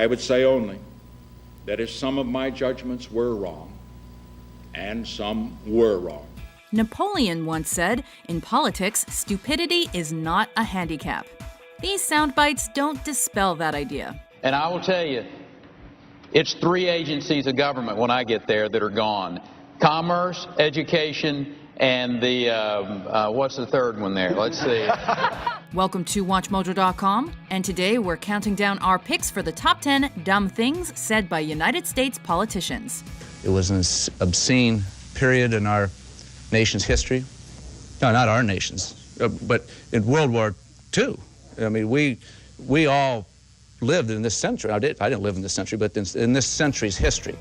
I would say only that if some of my judgments were wrong, and some were wrong. Napoleon once said, "In politics, stupidity is not a handicap." These sound bites don't dispel that idea. And I will tell you, it's 3 agencies of government when I get there that are gone. Commerce, education, and what's the third one there? Let's see. Welcome to WatchMojo.com, and today we're counting down our picks for the top 10 dumb things said by United States politicians. It was an obscene period in our nation's history. No, not our nation's, but in World War II. I mean, we all lived in this century. I didn't live in this century, but in this century's history.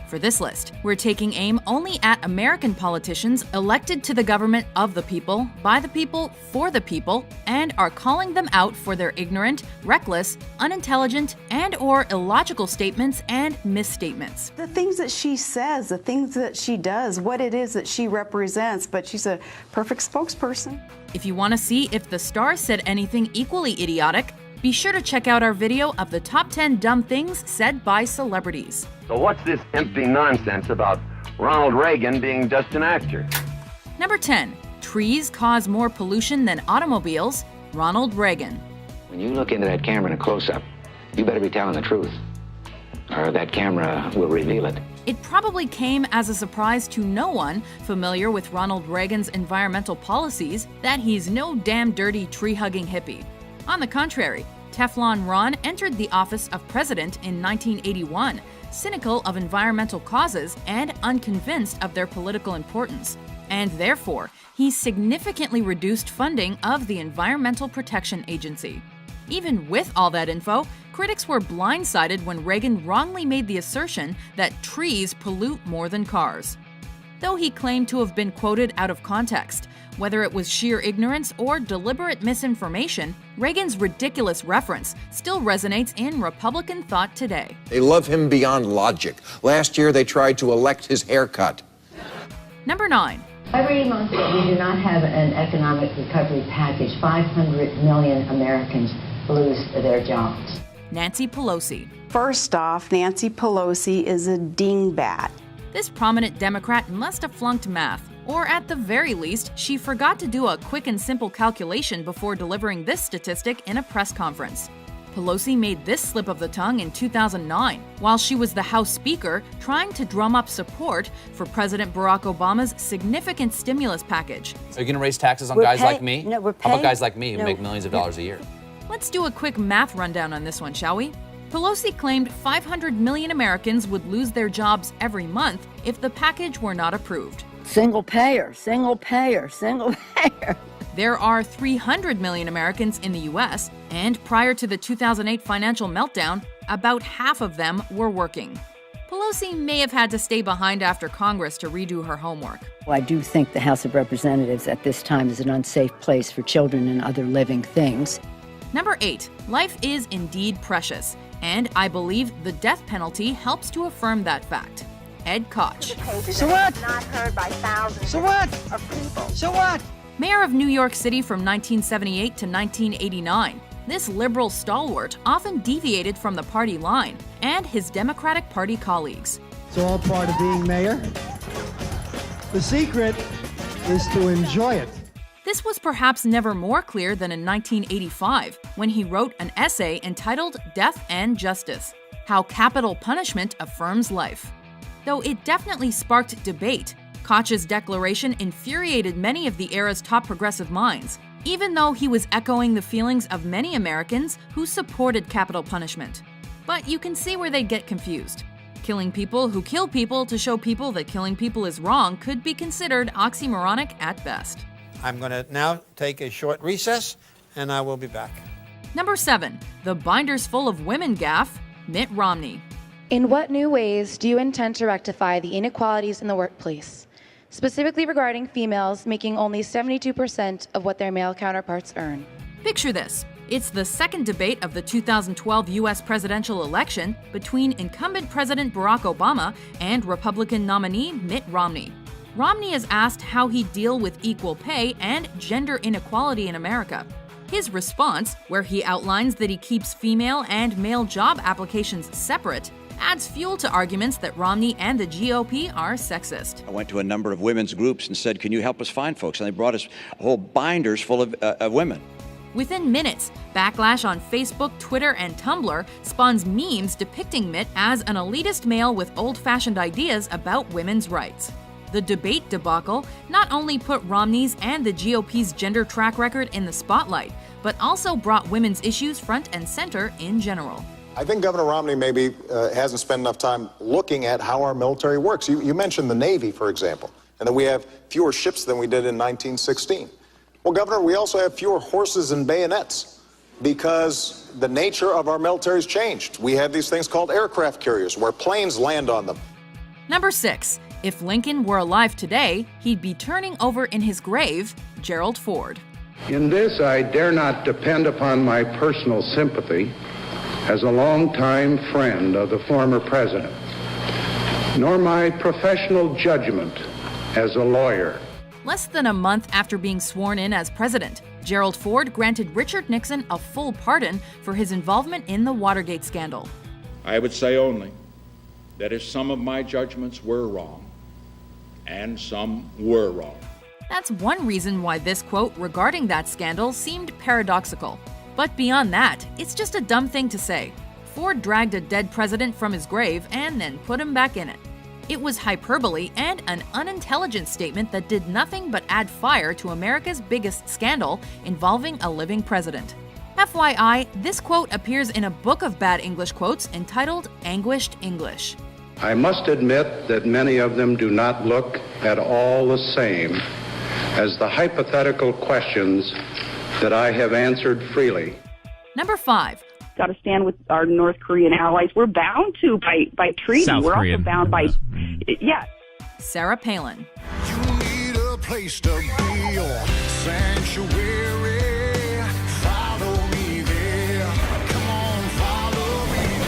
For this list, we're taking aim only at American politicians elected to the government of the people, by the people, for the people, and are calling them out for their ignorant, reckless, unintelligent, and/or illogical statements and misstatements. The things that she says, the things that she does, what it is that she represents, but she's a perfect spokesperson. If you want to see if the star said anything equally idiotic, be sure to check out our video of the top 10 dumb things said by celebrities. So what's this empty nonsense about Ronald Reagan being just an actor? Number 10. Trees cause more pollution than automobiles. Ronald Reagan. When you look into that camera in a close-up, you better be telling the truth, or that camera will reveal it. It probably came as a surprise to no one familiar with Ronald Reagan's environmental policies that he's no damn dirty tree-hugging hippie. On the contrary, Teflon Ron entered the office of president in 1981, cynical of environmental causes and unconvinced of their political importance. And therefore, he significantly reduced funding of the Environmental Protection Agency. Even with all that info, critics were blindsided when Reagan wrongly made the assertion that trees pollute more than cars. Though he claimed to have been quoted out of context, whether it was sheer ignorance or deliberate misinformation, Reagan's ridiculous reference still resonates in Republican thought today. They love him beyond logic. Last year, they tried to elect his haircut. Number 9. Every month that we do not have an economic recovery package, 500 million Americans lose their jobs. Nancy Pelosi. First off, Nancy Pelosi is a dingbat. This prominent Democrat must have flunked math, or at the very least, she forgot to do a quick and simple calculation before delivering this statistic in a press conference. Pelosi made this slip of the tongue in 2009, while she was the House Speaker trying to drum up support for President Barack Obama's significant stimulus package. Are you going to raise taxes on guys like me? No, we're How paying. about guys like me who make millions of dollars a year? Let's do a quick math rundown on this one, shall we? Pelosi claimed 500 million Americans would lose their jobs every month if the package were not approved. Single payer, single payer, single payer. There are 300 million Americans in the U.S., and prior to the 2008 financial meltdown, about half of them were working. Pelosi may have had to stay behind after Congress to redo her homework. Well, I do think the House of Representatives at this time is an unsafe place for children and other living things. Number 8. Life is indeed precious, and I believe the death penalty helps to affirm that fact. Ed Koch. So what? Not heard by thousands so what? Of people. So what? Mayor of New York City from 1978 to 1989, this liberal stalwart often deviated from the party line and his Democratic Party colleagues. It's all part of being mayor. The secret is to enjoy it. This was perhaps never more clear than in 1985, when he wrote an essay entitled Death and Justice: How Capital Punishment Affirms Life. Though it definitely sparked debate, Koch's declaration infuriated many of the era's top progressive minds, even though he was echoing the feelings of many Americans who supported capital punishment. But you can see where they'd get confused. Killing people who kill people to show people that killing people is wrong could be considered oxymoronic at best. I'm going to now take a short recess, and I will be back. Number 7. The binders full of women gaffe, Mitt Romney. In what new ways do you intend to rectify the inequalities in the workplace, specifically regarding females making only 72% of what their male counterparts earn? Picture this. It's the second debate of the 2012 U.S. presidential election between incumbent President Barack Obama and Republican nominee Mitt Romney. Romney is asked how he'd deal with equal pay and gender inequality in America. His response, where he outlines that he keeps female and male job applications separate, adds fuel to arguments that Romney and the GOP are sexist. I went to a number of women's groups and said, can you help us find folks? And they brought us whole binders full of women. Within minutes, backlash on Facebook, Twitter, and Tumblr spawns memes depicting Mitt as an elitist male with old-fashioned ideas about women's rights. The debate debacle not only put Romney's and the GOP's gender track record in the spotlight, but also brought women's issues front and center in general. I think Governor Romney maybe hasn't spent enough time looking at how our military works. You mentioned the Navy, for example, and that we have fewer ships than we did in 1916. Well, Governor, we also have fewer horses and bayonets because the nature of our military has changed. We have these things called aircraft carriers where planes land on them. Number 6. If Lincoln were alive today, he'd be turning over in his grave Gerald Ford. In this, I dare not depend upon my personal sympathy as a longtime friend of the former president, nor my professional judgment as a lawyer. Less than a month after being sworn in as president, Gerald Ford granted Richard Nixon a full pardon for his involvement in the Watergate scandal. I would say only that if some of my judgments were wrong, and some were wrong. That's one reason why this quote regarding that scandal seemed paradoxical. But beyond that, it's just a dumb thing to say. Ford dragged a dead president from his grave and then put him back in it. It was hyperbole and an unintelligent statement that did nothing but add fire to America's biggest scandal involving a living president. FYI, this quote appears in a book of bad English quotes entitled Anguished English. I must admit that many of them do not look at all the same as the hypothetical questions that I have answered freely. Number 5. Got to stand with our North Korean allies. We're bound to by treaty. South We're Korean. also bound by, yeah. Sarah Palin. You need a place to be or sanctuary. Follow me there. Come on, follow me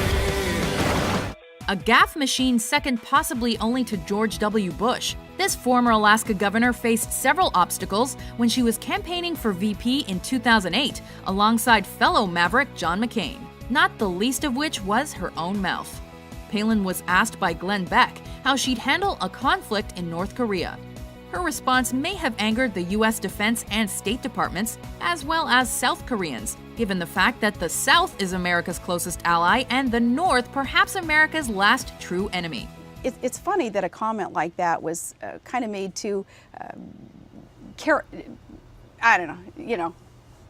there. A gaffe machine second possibly only to George W. Bush, this former Alaska governor faced several obstacles when she was campaigning for VP in 2008 alongside fellow maverick John McCain, not the least of which was her own mouth. Palin was asked by Glenn Beck how she'd handle a conflict in North Korea. Her response may have angered the U.S. Defense and State Departments, as well as South Koreans, given the fact that the South is America's closest ally and the North perhaps America's last true enemy. It's funny that a comment like that was kind of made to,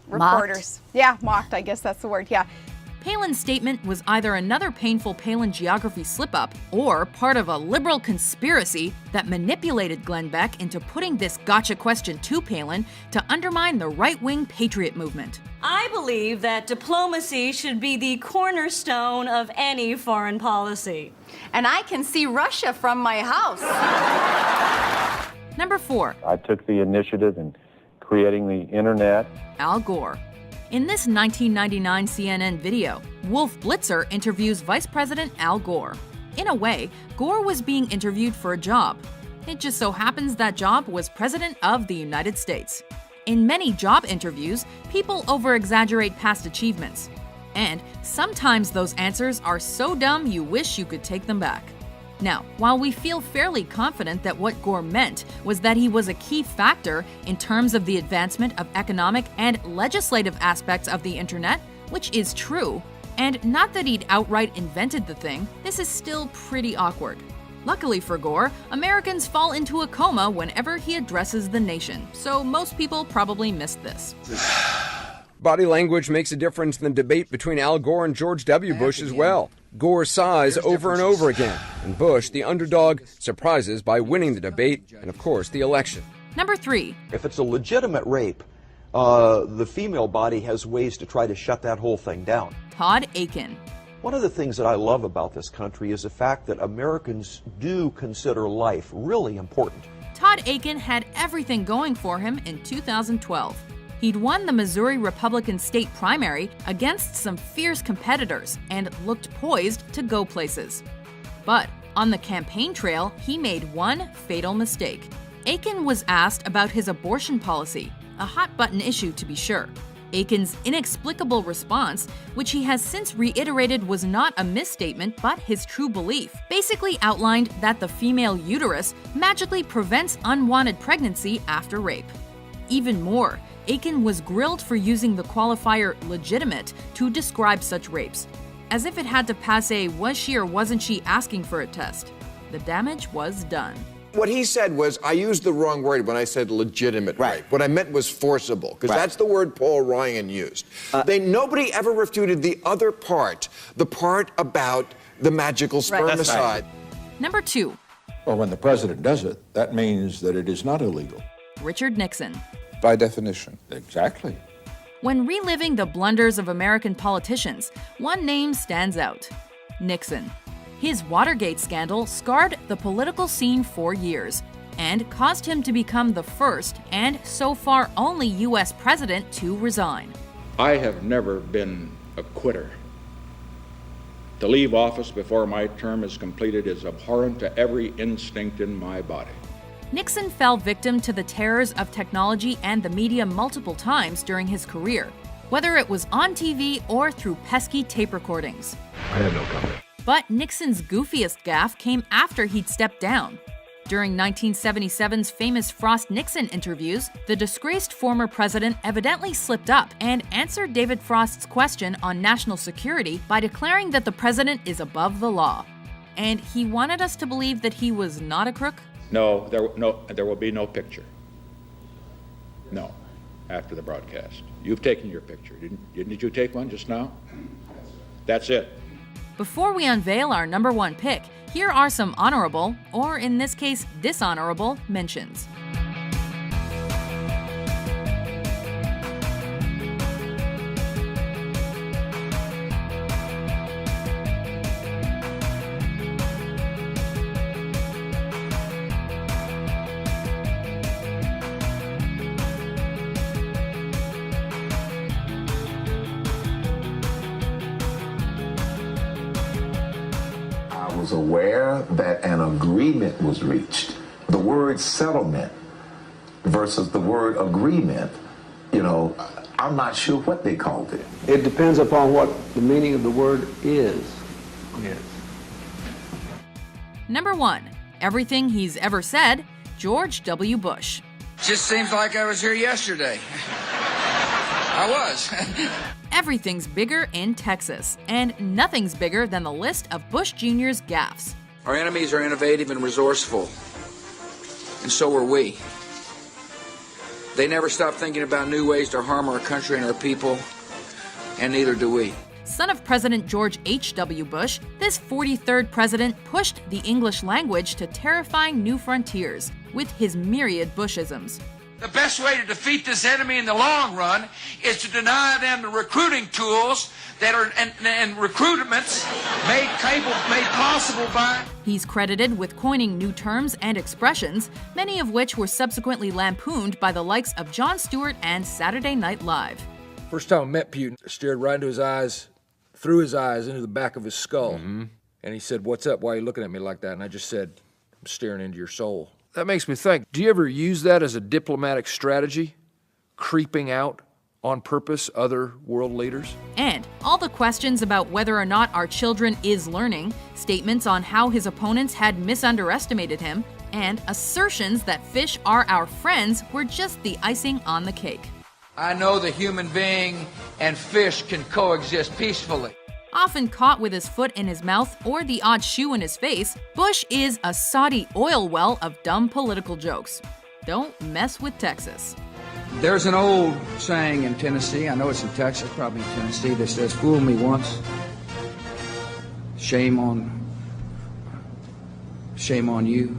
reporters. Yeah, mocked, I guess that's the word, yeah. Palin's statement was either another painful Palin geography slip-up or part of a liberal conspiracy that manipulated Glenn Beck into putting this gotcha question to Palin to undermine the right-wing patriot movement. I believe that diplomacy should be the cornerstone of any foreign policy. And I can see Russia from my house. Number 4. I took the initiative in creating the internet. Al Gore. In this 1999 CNN video, Wolf Blitzer interviews Vice President Al Gore. In a way, Gore was being interviewed for a job. It just so happens that job was President of the United States. In many job interviews, people over-exaggerate past achievements. And sometimes those answers are so dumb you wish you could take them back. Now, while we feel fairly confident that what Gore meant was that he was a key factor in terms of the advancement of economic and legislative aspects of the internet, which is true, and not that he'd outright invented the thing, this is still pretty awkward. Luckily for Gore, Americans fall into a coma whenever he addresses the nation, so most people probably missed this. Body language makes a difference in the debate between Al Gore and George W. Bush as well. Gore sighs over and over again, and Bush, the underdog, surprises by winning the debate and, of course, the election. Number 3. If it's a legitimate rape, the female body has ways to try to shut that whole thing down. Todd Akin. One of the things that I love about this country is the fact that Americans do consider life really important. Todd Akin had everything going for him in 2012. He'd won the Missouri Republican state primary against some fierce competitors and looked poised to go places. But on the campaign trail, he made one fatal mistake. Akin was asked about his abortion policy, a hot-button issue to be sure. Aiken's inexplicable response, which he has since reiterated was not a misstatement but his true belief, basically outlined that the female uterus magically prevents unwanted pregnancy after rape. Even more, Aiken was grilled for using the qualifier legitimate to describe such rapes, as if it had to pass a was she or wasn't she asking for it test. The damage was done. What he said was, I used the wrong word when I said legitimate rape. What I meant was forcible, because that's the word Paul Ryan used. Nobody ever refuted the other part, the part about the magical spermicide. Number 2. Well, when the president does it, that means that it is not illegal. Richard Nixon. By definition. Exactly. When reliving the blunders of American politicians, one name stands out: Nixon. His Watergate scandal scarred the political scene for years and caused him to become the first and so far only U.S. president to resign. I have never been a quitter. To leave office before my term is completed is abhorrent to every instinct in my body. Nixon fell victim to the terrors of technology and the media multiple times during his career, whether it was on TV or through pesky tape recordings. I have no comment. But Nixon's goofiest gaffe came after he'd stepped down. During 1977's famous Frost-Nixon interviews, the disgraced former president evidently slipped up and answered David Frost's question on national security by declaring that the president is above the law. And he wanted us to believe that he was not a crook? No, there will be no picture. No, after the broadcast. You've taken your picture. Didn't you take one just now? That's it. Before we unveil our number 1 pick, here are some honorable, or in this case, dishonorable, mentions. I was aware that an agreement was reached. The word settlement versus the word agreement, I'm not sure what they called it. It depends upon what the meaning of the word is. Yes. Number 1. Everything he's ever said, George W. Bush. Just seems like I was here yesterday. I was. Everything's bigger in Texas, and nothing's bigger than the list of Bush Jr.'s gaffes. Our enemies are innovative and resourceful, and so are we. They never stop thinking about new ways to harm our country and our people, and neither do we. Son of President George H.W. Bush, this 43rd president pushed the English language to terrifying new frontiers with his myriad Bushisms. The best way to defeat this enemy in the long run is to deny them the recruiting tools that are and recruitments made possible by. He's credited with coining new terms and expressions, many of which were subsequently lampooned by the likes of Jon Stewart and Saturday Night Live. First time I met Putin, I stared right into his eyes, through his eyes into the back of his skull. And he said, "What's up? Why are you looking at me like that?" And I just said, "I'm staring into your soul." That makes me think, do you ever use that as a diplomatic strategy? Creeping out on purpose other world leaders? And all the questions about whether or not our children is learning, statements on how his opponents had misunderestimated him, and assertions that fish are our friends were just the icing on the cake. I know the human being and fish can coexist peacefully. Often caught with his foot in his mouth or the odd shoe in his face, Bush is a Saudi oil well of dumb political jokes. Don't mess with Texas. There's an old saying in Tennessee, I know it's in Texas, probably in Tennessee, that says, "Fool me once, shame on you."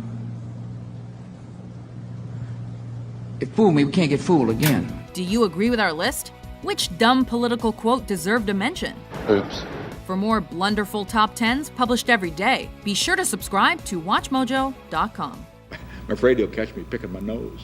If fool me, we can't get fooled again. Do you agree with our list? Which dumb political quote deserved a mention? Oops. For more blunderful top 10s published every day, be sure to subscribe to WatchMojo.com. I'm afraid he'll catch me picking my nose.